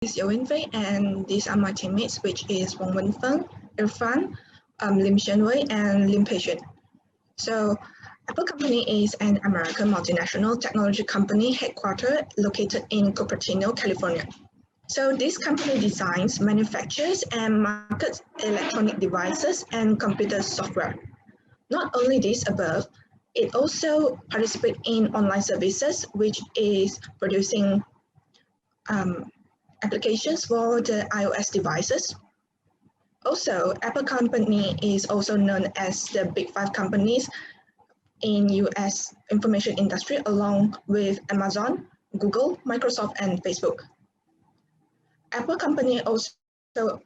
is Winfei, and these are my teammates, which is Wang Wenfeng, Irfan, Lim Shenwei, and Lim Peixun. So, Apple Company is an American multinational technology company headquartered located in Cupertino, California. So this company designs, manufactures, and markets electronic devices and computer software. Not only this above, it also participates in online services, which is producing applications for the iOS devices. Also, Apple Company is also known as the Big Five companies in US information industry, along with Amazon, Google, Microsoft, and Facebook. Apple Company also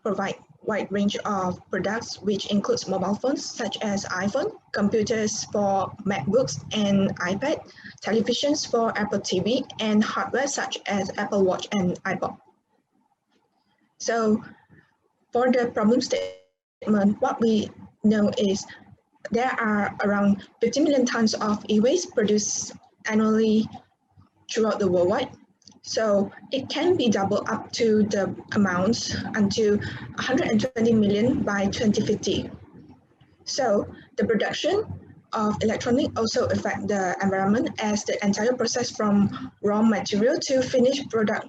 provide wide range of products, which includes mobile phones such as iPhone, computers for MacBooks and iPad, televisions for Apple TV, and hardware such as Apple Watch and iPod. So for the problem statement, what we know is there are around 50 million tons of e-waste produced annually throughout the worldwide. So it can be doubled up to the amounts until 120 million by 2050. So the production of electronic also affect the environment, as the entire process from raw material to finished product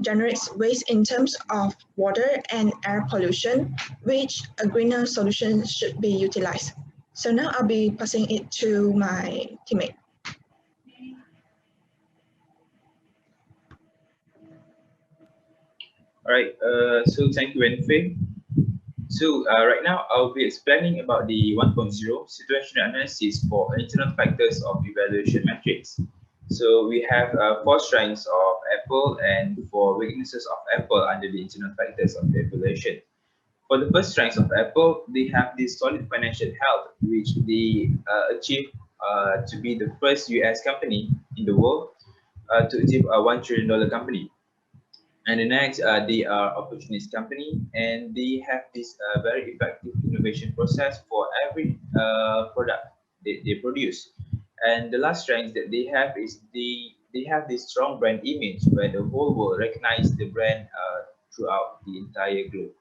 generates waste in terms of water and air pollution, which a greener solution should be utilized. So now I'll be passing it to my teammate. All right, so thank you, Wenfei. So right now I'll be explaining about the 1.0 situational analysis for internal factors of evaluation metrics. So we have 4 strengths of Apple and 4 weaknesses of Apple under the internal factors of evaluation. For the first strengths of Apple, they have this solid financial health, which they achieve to be the first US company in the world to achieve a $1 trillion company. And the next, they are opportunist company, and they have this very effective innovation process for every product they produce. And the last strength that they have is they have this strong brand image where the whole world recognize the brand throughout the entire globe.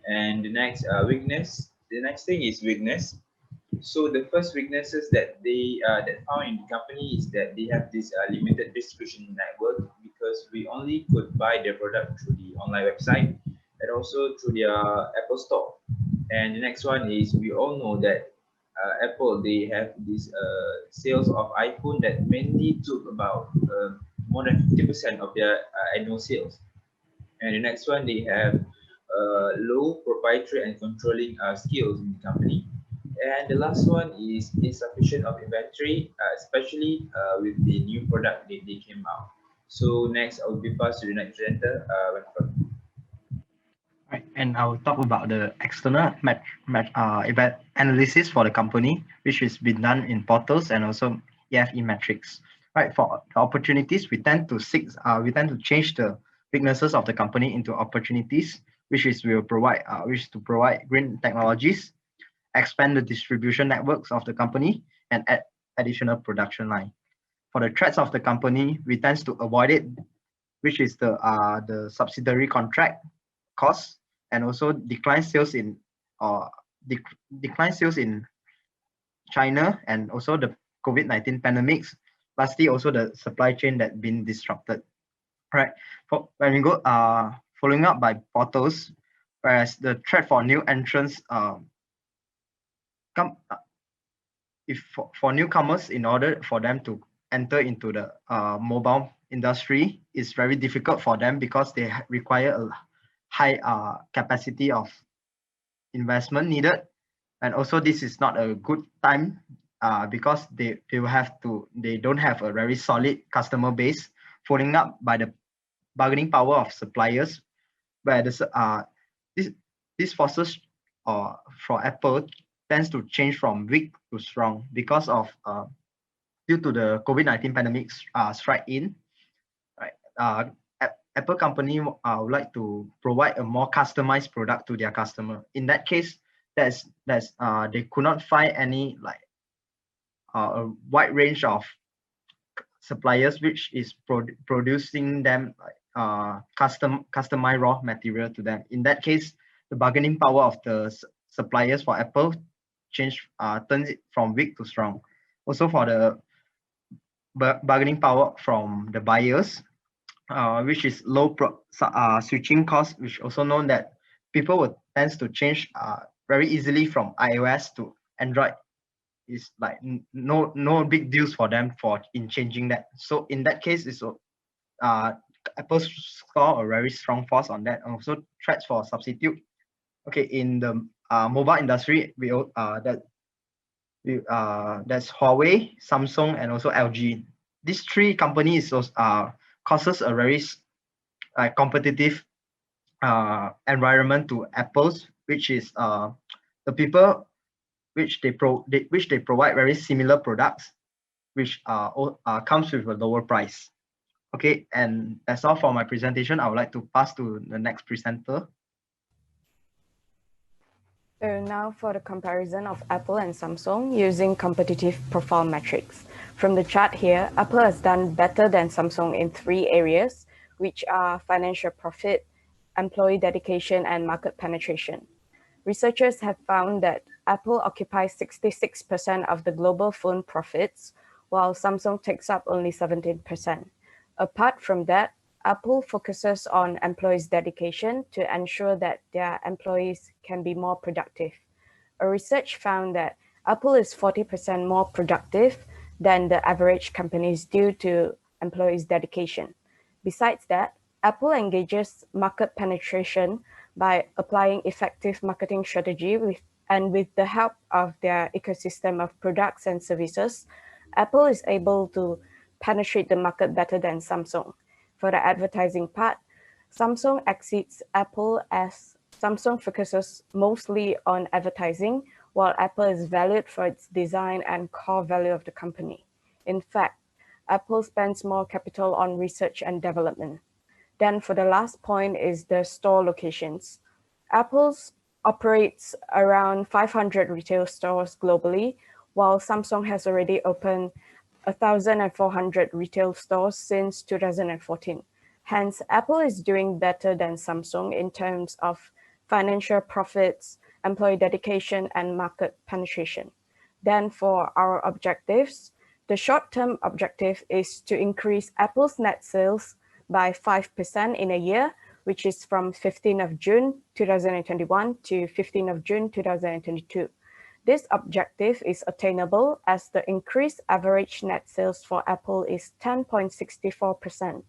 And the next the next thing is weakness. So the first weaknesses that they that found in the company is that they have this limited distribution network, because we only could buy their product through the online website and also through their Apple Store. And the next one is, we all know that Apple, they have this sales of iPhone that mainly took about more than 50% of their annual sales. And the next one, they have low proprietary and controlling skills in the company. And the last one is insufficient of inventory, especially with the new product that they came out. So next, I will be passed to the next presenter, Right, and I will talk about the external event analysis for the company, which has been done in portals and also EFE metrics. Right, for opportunities, we tend to change the weaknesses of the company into opportunities, which is to provide green technologies, expand the distribution networks of the company, and add additional production line. For the threats of the company, we tend to avoid it, which is the subsidiary contract costs, and also decline sales in China, and also the COVID-19 pandemics. Lastly, also the supply chain that been disrupted. Right. When we go following up by portals, whereas the threat for new entrants for newcomers, in order for them to enter into the mobile industry, is very difficult for them, because they require a high capacity of investment needed. And also this is not a good time because they don't have a very solid customer base, following up by the bargaining power of suppliers, where this forces for Apple tends to change from weak to strong, because of due to the COVID-19 pandemic strike in. Right, Apple company would like to provide a more customized product to their customer. In that case, they could not find any a wide range of suppliers which is producing them customized raw material to them. In that case, the bargaining power of the suppliers for Apple turns it from weak to strong. Also for the bargaining power from the buyers, which is low switching cost, which also known that people would tend to change very easily from iOS to Android. Is like no big deals for them in changing that. So in that case, it's Apple score a very strong force on that, and also threats for substitute. Okay, in the mobile industry, that's Huawei, Samsung, and also LG. These three companies causes a very competitive environment to Apple's, which is the people which they provide very similar products, which comes with a lower price. Okay, and that's all for my presentation. I would like to pass to the next presenter. So now for the comparison of Apple and Samsung using competitive profile metrics. From the chart here, Apple has done better than Samsung in 3 areas, which are financial profit, employee dedication, and market penetration. Researchers have found that Apple occupies 66% of the global phone profits, while Samsung takes up only 17%. Apart from that, Apple focuses on employees' dedication to ensure that their employees can be more productive. A research found that Apple is 40% more productive than the average companies due to employees' dedication. Besides that, Apple engages market penetration by applying effective marketing strategy with the help of their ecosystem of products and services, Apple is able to penetrate the market better than Samsung. For the advertising part, Samsung exceeds Apple as Samsung focuses mostly on advertising, while Apple is valued for its design and core value of the company. In fact, Apple spends more capital on research and development. Then for the last point is the store locations. Apple operates around 500 retail stores globally, while Samsung has already opened 1,400 retail stores since 2014. Hence, Apple is doing better than Samsung in terms of financial profits, employee dedication, and market penetration. Then for our objectives, the short-term objective is to increase Apple's net sales by 5% in a year, which is from 15th of June 2021 to 15th of June 2022. This objective is attainable as the increased average net sales for Apple is 10.64%.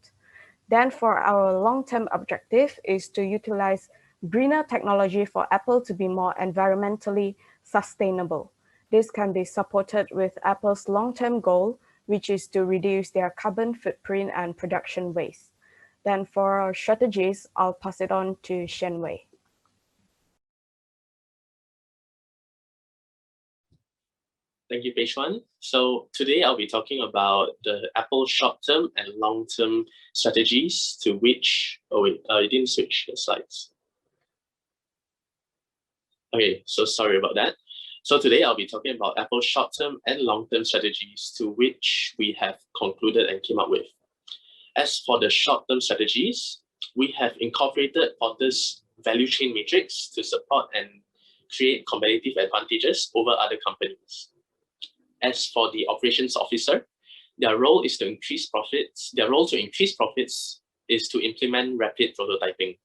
Then for our long-term objective is to utilize greener technology for Apple to be more environmentally sustainable. This can be supported with Apple's long-term goal, which is to reduce their carbon footprint and production waste. Then for our strategies, I'll pass it on to Shenwei. Thank you, Page One. So today I'll be talking about the Apple short-term and long-term strategies to which, it didn't switch the slides. Okay, so sorry about that. So today I'll be talking about Apple's short-term and long-term strategies to which we have concluded and came up with. As for the short-term strategies, we have incorporated Porter's value chain matrix to support and create competitive advantages over other companies. As for the operations officer, their role to increase profits is to implement rapid prototyping.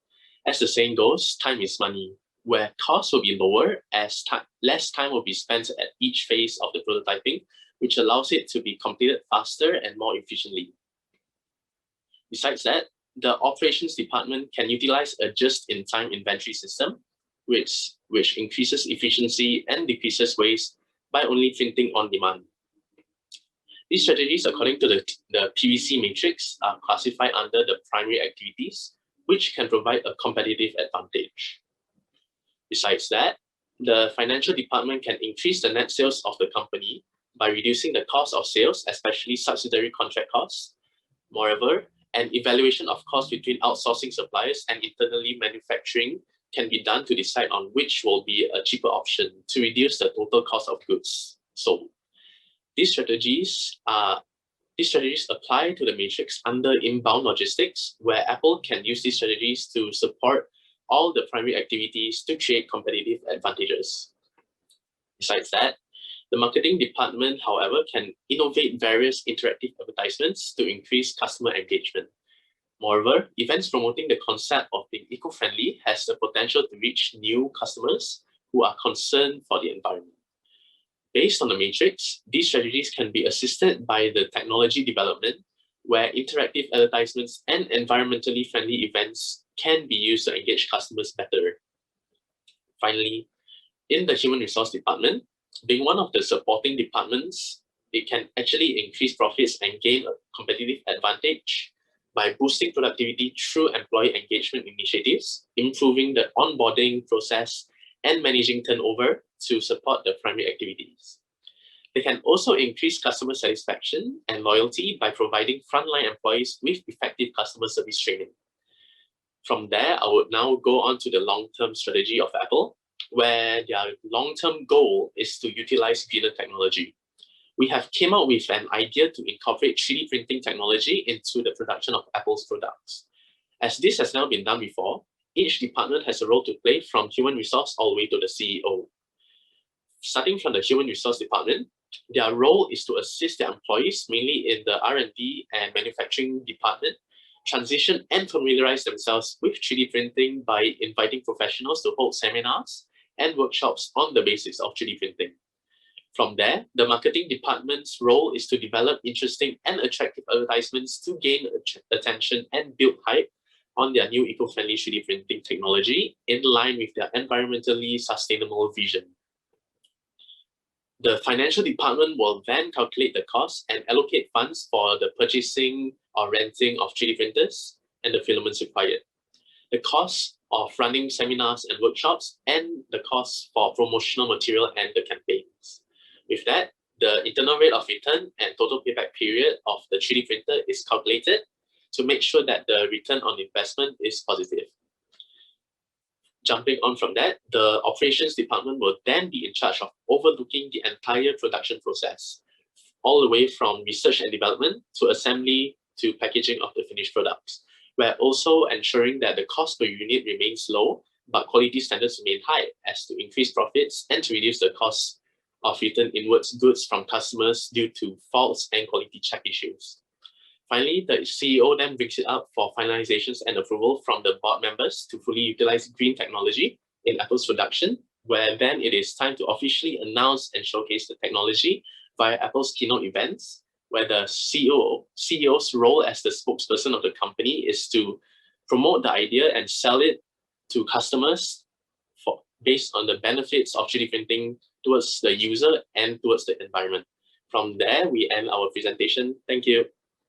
As the saying goes, time is money, where costs will be lower as less time will be spent at each phase of the prototyping, which allows it to be completed faster and more efficiently. Besides that, the operations department can utilize a just-in-time inventory system, which increases efficiency and decreases waste by only printing on demand. These strategies, according to the PVC matrix, are classified under the primary activities, which can provide a competitive advantage. Besides that, the financial department can increase the net sales of the company by reducing the cost of sales, especially subsidiary contract costs. Moreover, an evaluation of costs between outsourcing suppliers and internally manufacturing can be done to decide on which will be a cheaper option to reduce the total cost of goods sold. These strategies These strategies apply to the matrix under inbound logistics, where Apple can use these strategies to support all the primary activities to create competitive advantages. Besides that, the marketing department, however, can innovate various interactive advertisements to increase customer engagement. Moreover, events promoting the concept of being eco-friendly has the potential to reach new customers who are concerned for the environment. Based on the matrix, these strategies can be assisted by the technology development, where interactive advertisements and environmentally friendly events can be used to engage customers better. Finally, in the human resource department, being one of the supporting departments, it can actually increase profits and gain a competitive advantage by boosting productivity through employee engagement initiatives, improving the onboarding process, and managing turnover to support the primary activities. They can also increase customer satisfaction and loyalty by providing frontline employees with effective customer service training. From there, I would now go on to the long-term strategy of Apple, where their long-term goal is to utilize greener technology. We have came up with an idea to incorporate 3D printing technology into the production of Apple's products. As this has now been done before, each department has a role to play, from human resource all the way to the CEO. Starting from the human resource department, their role is to assist their employees, mainly in the R&D and manufacturing department, transition and familiarize themselves with 3D printing by inviting professionals to hold seminars and workshops on the basics of 3D printing. From there, the marketing department's role is to develop interesting and attractive advertisements to gain attention and build hype on their new eco-friendly 3D printing technology in line with their environmentally sustainable vision. The financial department will then calculate the cost and allocate funds for the purchasing or renting of 3D printers and the filaments required, the cost of running seminars and workshops, and the cost for promotional material and the campaigns. With that, the internal rate of return and total payback period of the 3D printer is calculated to make sure that the return on investment is positive. Jumping on from that, the operations department will then be in charge of overlooking the entire production process, all the way from research and development to assembly to packaging of the finished products. We're also ensuring that the cost per unit remains low, but quality standards remain high, as to increase profits and to reduce the cost of return inwards goods from customers due to faults and quality check issues. Finally, the CEO then brings it up for finalizations and approval from the board members to fully utilize green technology in Apple's production, where then it is time to officially announce and showcase the technology via Apple's keynote events, where the CEO's role as the spokesperson of the company is to promote the idea and sell it to customers based on the benefits of 3D printing towards the user and towards the environment. From there, we end our presentation. Thank you.